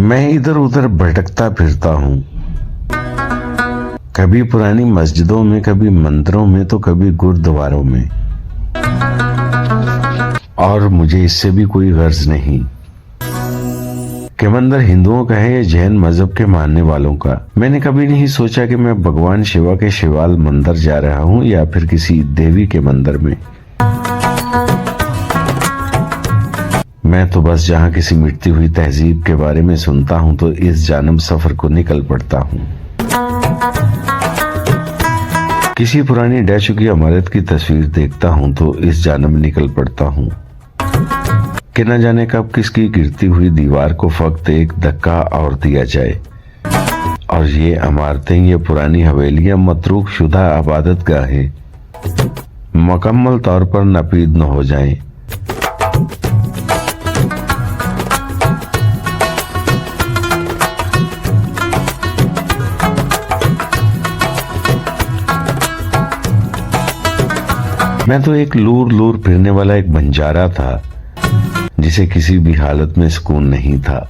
मैं इधर उधर भटकता फिरता हूँ, कभी पुरानी मस्जिदों में, कभी मंदिरों में, तो कभी गुरुद्वारों में, और मुझे इससे भी कोई गर्ज नहीं कि मंदिर हिंदुओं का है या जैन मजहब के मानने वालों का। मैंने कभी नहीं सोचा कि मैं भगवान शिवा के शिवाल मंदिर जा रहा हूँ या फिर किसी देवी के मंदिर में। मैं तो बस जहाँ किसी मिटती हुई तहजीब के बारे में सुनता हूँ तो इस जानब सफर को निकल पड़ता हूँ। किसी पुरानी ढह चुकी इमारत की तस्वीर देखता हूँ तो इस जानब निकल पड़ता हूँ कि न जाने कब किसकी गिरती हुई दीवार को फक्त एक धक्का और दिया जाए और ये इमारतें, ये पुरानी हवेलियां, मतरूक शुदा आबादत गाहें मुकम्मल तौर पर नापीद न हो जाएं। मैं तो एक लूर लूर फिरने वाला एक बंजारा था जिसे किसी भी हालत में सुकून नहीं था,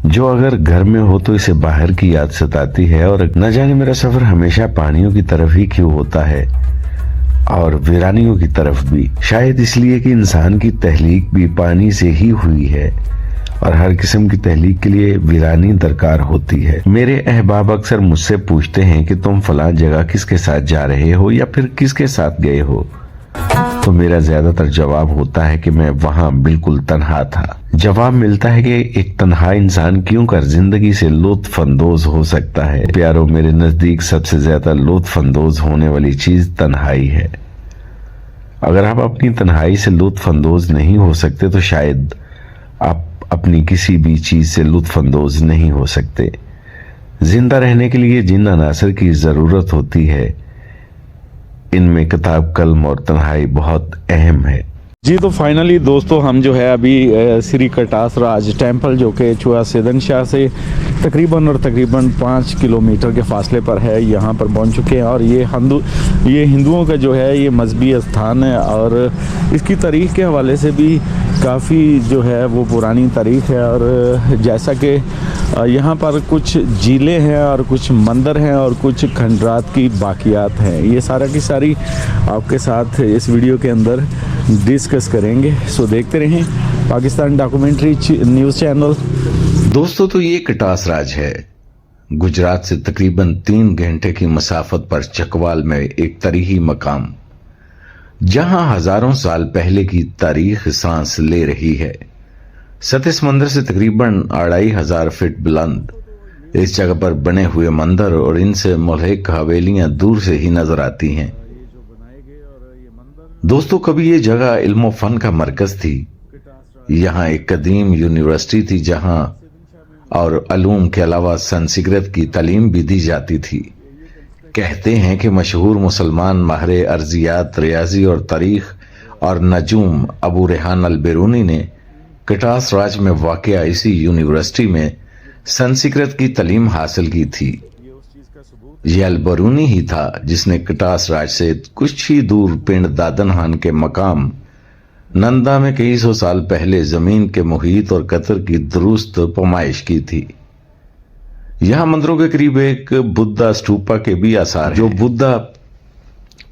जो अगर घर में हो तो इसे बाहर की याद सताती है। और न जाने मेरा सफर हमेशा पहाड़ियों की तरफ ही क्यों होता है और वीरानियों की तरफ भी। शायद इसलिए कि इंसान की तहलीक भी पानी से ही हुई है और हर किस्म की तहलीक के लिए वीरानी दरकार होती है। मेरे अहबाब अक्सर मुझसे पूछते हैं कि तुम फलां जगह किसके साथ जा रहे हो या फिर किसके साथ गए हो, तो मेरा ज्यादातर जवाब होता है कि मैं वहां बिल्कुल तन्हा था। जवाब मिलता है कि एक तन्हा इंसान क्यों कर जिंदगी से लुत्फ अंदोज हो सकता है। प्यारो, मेरे नजदीक सबसे ज्यादा लुत्फ अंदोज होने वाली चीज तन्हाई है। अगर आप अपनी तन्हाई से लुत्फ अंदोज नहीं हो सकते तो शायद आप अपनी किसी भी चीज से लुत्फ अंदोज नहीं हो सकते। जिंदा रहने के लिए जिन अनासर की जरूरत होती है, इनमें किताब, कलम और तन्हाई बहुत अहम है। जी, तो फाइनली दोस्तों हम जो है अभी श्री कटास राज टेम्पल जो कि चुआ सेदन शाह से तकरीबन 5 किलोमीटर के फासले पर है, यहाँ पर पहुँच चुके हैं। और ये हिंदुओं का जो है ये मजहबी स्थान है और इसकी तारीख़ के हवाले से भी काफ़ी जो है वो पुरानी तारीख़ है। और जैसा कि यहाँ पर कुछ झीलें हैं और कुछ मंदिर हैं और कुछ खंडरात की बाकियात हैं, ये सारा की सारी आपके साथ इस वीडियो के अंदर डिस्कस करेंगे। सो देखते रहें पाकिस्तान डॉक्यूमेंट्री न्यूज़ चैनल। दोस्तों, तो ये कटास राज है। गुजरात से तकरीबन 3 घंटे की मसाफत पर चकवाल में एक तरीही मकाम, जहां हजारों साल पहले की तारीख सांस ले रही है। सतह समंदर से तकरीबन 2500 फीट बुलंद इस जगह पर बने हुए मंदिर और इनसे मुल्हिक हवेलियां दूर से ही नजर आती हैं। दोस्तों, कभी ये जगह इल्म फन का मरकज थी। यहाँ एक कदीम यूनिवर्सिटी थी जहां और अलूम के अलावा संस्कृत की तालीम भी दी जाती थी। कहते हैं कि मशहूर मुसलमान माहिर अर्जियात, रियाजी और तारीख और नजूम अबू रेहान अल बिरूनी ने कटास राज में वाक़या इसी यूनिवर्सिटी में संस्कृत की तालीम हासिल की थी। यह अल बिरूनी ही था जिसने कटास राज से कुछ ही दूर पिंड दादनहान के मकाम नंदा में कई सौ साल पहले जमीन के मुहीत और कतर की दुरुस्त पैमाइश की थी। यहाँ मंदिरों के करीब एक बुद्धा स्टूपा के भी आसार जो बुद्धा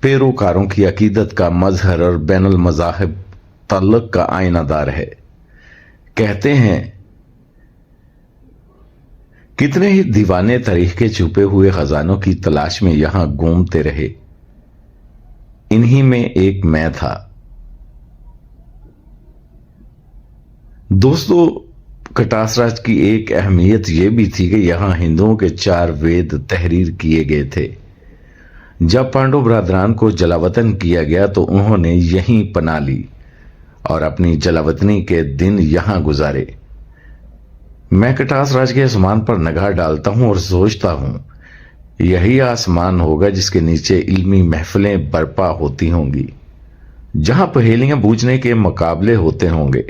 पैरोकारों की अकीदत का मजहर और बैनुल मज़ाहिब तल्लुक का आईनादार है। कहते हैं कितने ही दीवाने तारीख के छुपे हुए खजानों की तलाश में यहां घूमते रहे। इन्हीं में एक मैं था। दोस्तों, कटास राज की एक अहमियत यह भी थी कि यहां हिंदुओं के 4 वेद तहरीर किए गए थे। जब पांडव बरादरान को जलावतन किया गया तो उन्होंने यहीं पनाह ली और अपनी जलावतनी के दिन यहां गुजारे। मैं कटास राज के आसमान पर निगाह डालता हूं और सोचता हूं यही आसमान होगा जिसके नीचे इल्मी महफिलें बर्पा होती होंगी, जहां पहेलियां बूझने के मुकाबले होते होंगे,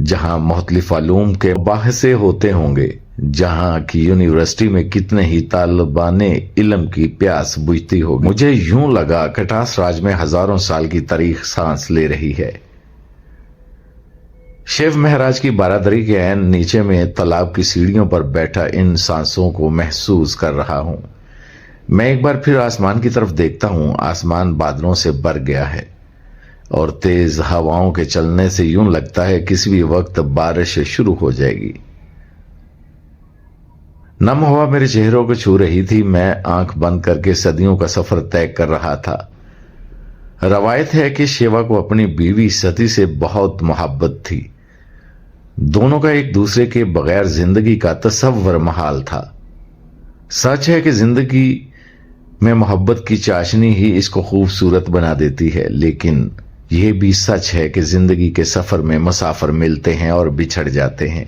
जहां मुख्तलिफ अलूम के बाहसे होते होंगे, जहां की यूनिवर्सिटी में कितने ही तालिबाने इल्म की प्यास बुझती होगी। मुझे यूं लगा कटास राज में हजारों साल की तारीख सांस ले रही है। शिव महाराज की बारादरी के ऐन नीचे में तालाब की सीढ़ियों पर बैठा इन सांसों को महसूस कर रहा हूं। मैं एक बार फिर आसमान की तरफ देखता हूं। आसमान बादलों से भर गया है और तेज हवाओं के चलने से यूं लगता है किसी भी वक्त बारिश शुरू हो जाएगी। नम हवा मेरे चेहरों को छू रही थी। मैं आंख बंद करके सदियों का सफर तय कर रहा था। रवायत है कि शिवा को अपनी बीवी सती से बहुत मोहब्बत थी। दोनों का एक दूसरे के बगैर जिंदगी का तसव्वुर महाल था। सच है कि जिंदगी में मोहब्बत की चाशनी ही इसको खूबसूरत बना देती है, लेकिन यह भी सच है कि जिंदगी के सफर में मुसाफिर मिलते हैं और बिछड़ जाते हैं।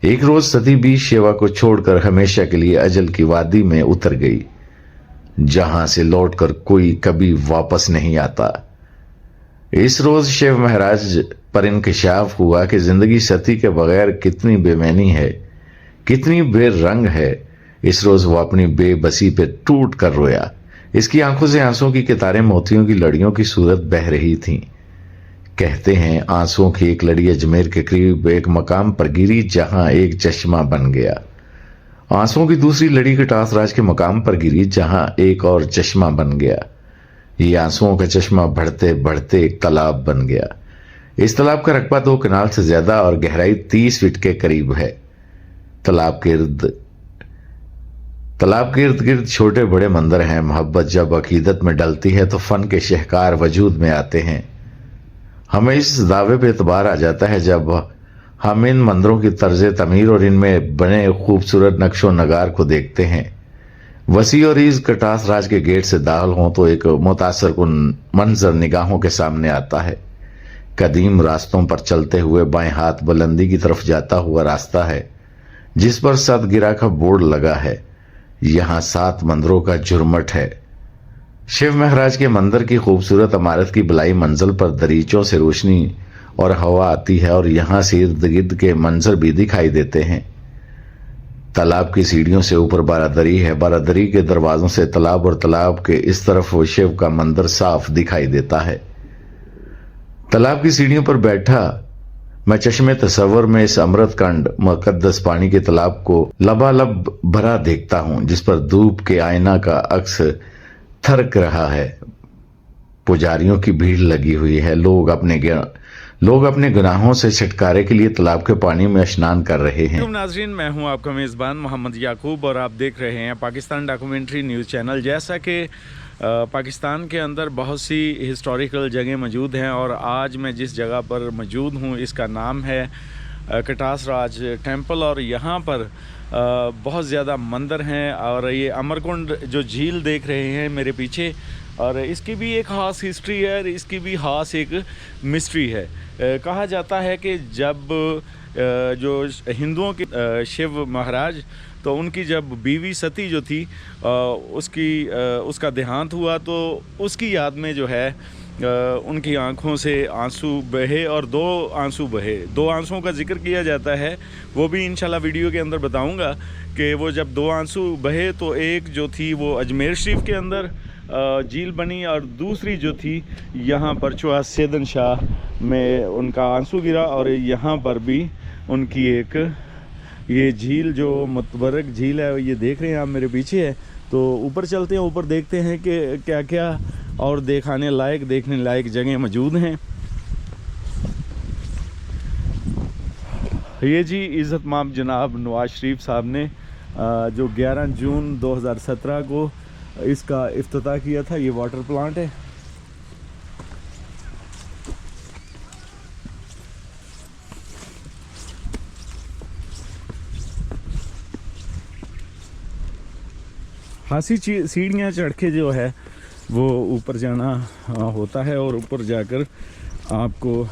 एक रोज सती भी शिवा को छोड़कर हमेशा के लिए अजल की वादी में उतर गई, जहां से लौटकर कोई कभी वापस नहीं आता। इस रोज शिव महाराज पर इंकशाफ हुआ कि जिंदगी सती के बगैर कितनी बेमैनी है, कितनी बेरंग है। इस रोज वो अपनी बेबसी पे टूट कर रोया। इसकी आंखों से आंसुओं की कितारें मोतियों की लड़ियों की सूरत बह रही थीं। कहते हैं आंसुओं की एक लड़ी अजमेर के करीब एक मकाम पर गिरी, जहां एक चश्मा बन गया। आंसुओं की दूसरी लड़ी कटास राज के मकाम पर गिरी, जहां एक और चश्मा बन गया। ये आंसुओं का चश्मा बढ़ते बढ़ते एक तालाब बन गया। इस तालाब का रकबा 2 कनाल से ज्यादा और गहराई 30 फीट के करीब है। तालाब के इर्द गिर्द छोटे बड़े मंदिर हैं। मोहब्बत जब अकीदत में डलती है तो फन के शहकार वजूद में आते हैं। हमें इस दावे पे एतबार आ जाता है जब हम इन मंदिरों की तर्ज तमीर और इनमें बने खूबसूरत नक्शो नगार को देखते हैं। वसी और ईज कटास राज के गेट से दाखिल हों तो एक मुतासर कुन मंजर निगाहों के सामने आता है। कदीम रास्तों पर चलते हुए बाएं हाथ बुलंदी की तरफ जाता हुआ रास्ता है, जिस पर सतगिरा का बोर्ड लगा है। यहां 7 मंदिरों का झुरमट है। शिव महाराज के मंदिर की खूबसूरत इमारत की बलाई मंजिल पर दरीचों से रोशनी और हवा आती है और यहां से इर्द गिर्द के मंजर भी दिखाई देते हैं। तालाब की सीढ़ियों से ऊपर बारादरी है। बारादरी के दरवाजों से तालाब और तालाब के इस तरफ वो शिव का मंदिर साफ दिखाई देता है। तालाब की सीढ़ियों पर बैठा मैं चश्मे तसव्वुर में इस अमृतकंड मुकद्दस पानी के तालाब को लबालब भरा देखता हूं, जिस पर धूप के आईना का अक्स थरक रहा है। पुजारियों की भीड़ लगी हुई है। लोग अपने गुनाहों से छुटकारे के लिए तालाब के पानी में स्नान कर रहे हैं। नाज़रीन, मैं हूं आपका मेज़बान मोहम्मद याकूब और आप देख रहे हैं पाकिस्तान डॉक्यूमेंट्री न्यूज़ चैनल। जैसा कि पाकिस्तान के अंदर बहुत सी हिस्टोरिकल जगह मौजूद हैं और आज मैं जिस जगह पर मौजूद हूं इसका नाम है कटास राज टेम्पल और यहाँ पर बहुत ज़्यादा मंदिर हैं और ये अमरकुंड जो झील देख रहे हैं मेरे पीछे, और इसकी भी एक ख़ास हिस्ट्री है और इसकी भी ख़ास एक मिस्ट्री है। कहा जाता है कि जब जो हिंदुओं के शिव महाराज, तो उनकी जब बीवी सती जो थी उसका देहांत हुआ, तो उसकी याद में जो है उनकी आंखों से आंसू बहे और 2 आंसू बहे। 2 आंसुओं का जिक्र किया जाता है, वो भी इंशाल्लाह वीडियो के अंदर बताऊंगा कि वो जब 2 आंसू बहे तो एक जो थी वो अजमेर शरीफ के अंदर झील बनी और दूसरी जो थी यहाँ पर चुआ सेदन शाह में उनका आंसू गिरा और यहाँ पर भी उनकी एक ये झील जो मुतबरक झील है ये देख रहे हैं आप मेरे पीछे है। तो ऊपर चलते हैं, ऊपर देखते हैं कि क्या क्या और देखने लायक जगह मौजूद हैं। ये जी इज़्ज़त माब जनाब नवाज शरीफ साहब ने जो 11 जून 2017 को इसका इफ्तिताह किया था। ये वाटर प्लांट है। खासी सीढ़ियाँ चढ़ के जो है वो ऊपर जाना होता है और ऊपर जाकर आपको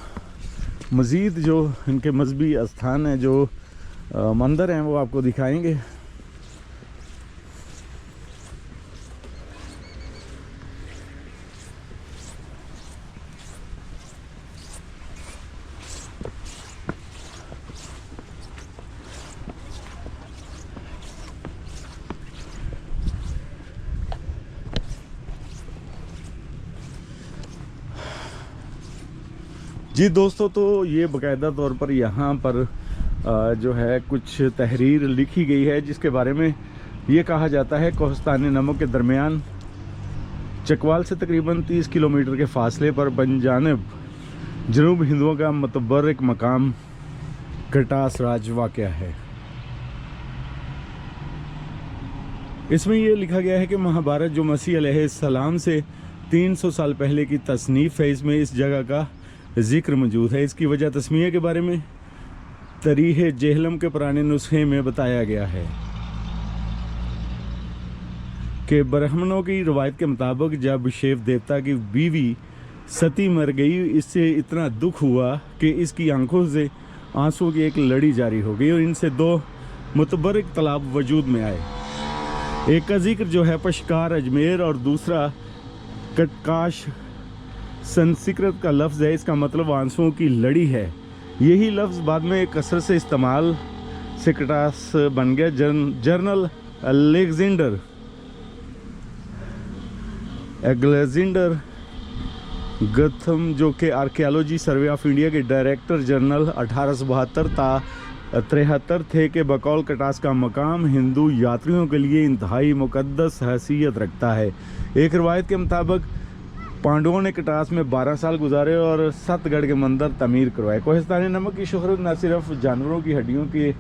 मज़ीद जो इनके मजहबी स्थान हैं, जो मंदिर हैं, वो आपको दिखाएंगे। जी दोस्तों, तो ये बाकायदा तौर पर यहाँ पर जो है कुछ तहरीर लिखी गई है जिसके बारे में ये कहा जाता है कोहस्तान नमक के दरमियान चकवाल से तकरीबन 30 किलोमीटर के फासले पर बनजानिब जनूब हिंदुओं का मुतबर्रिक मकाम कटास राज वाक़या है। इसमें यह लिखा गया है कि महाभारत जो मसीह अलैहिस्सलाम से 300 साल पहले की तसनीफ़ है, इसमें इस जगह का जिक्र मौजूद है। इसकी वजह तस्मीय के बारे में तरीह जेहलम के पुराने नुस्खे में बताया गया है कि ब्राह्मणों की रवायत के मुताबिक जब शिव देवता की बीवी सती मर गई, इससे इतना दुख हुआ कि इसकी आंखों से आंसुओं की एक लड़ी जारी हो गई और इनसे 2 मुतबर्रिक तालाब वजूद में आए। एक का जिक्र जो है पशकार अजमेर और दूसरा कटकाश संस्कृत का लफ्ज़ है, इसका मतलब आंसुओं की लड़ी है। यही लफ्ज़ बाद में कसरत से इस्तेमाल से कटास बन गया। जर्नल एग्लेजेंडर गथम जो कि आर्कियोलॉजी सर्वे ऑफ इंडिया के डायरेक्टर जनरल 1872 ता 73 थे कि बकौल कटास का मकाम हिंदू यात्रियों के लिए इंतहाई मुकद्दस हैसियत रखता है। एक रवायत के मुताबिक पांडवों ने कटास में 12 साल गुजारे और 7 गढ़ के मंदिर तमीर करवाए। कोहिस्तान नमक की शोहरत न सिर्फ जानवरों की हड्डियों के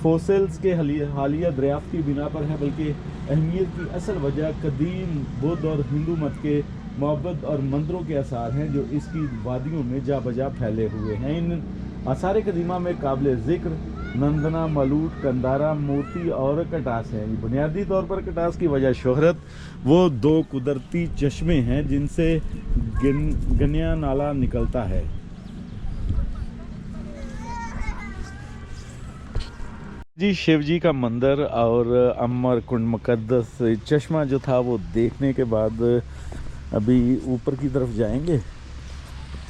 फोसिल्स के हालिया दरियाफ्त की बिना पर है, बल्कि अहमियत की असल वजह कदीम बौद्ध और हिंदू मत के मोहब्बत और मंदिरों के आसार हैं जो इसकी वादियों में जा बजा फैले हुए हैं। इन आसार कदीमा में काबिल ज़िक्र नंदना, मलूट, कंदारा, मूर्ति और कटास हैं। बुनियादी तौर पर कटास की वजह शोहरत वो 2 कुदरती चश्मे हैं जिनसे गन्या नाला निकलता है। जी शिव जी का मंदिर और अमर कुंड मुकद्दस चश्मा जो था वो देखने के बाद अभी ऊपर की तरफ जाएंगे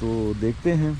तो देखते हैं।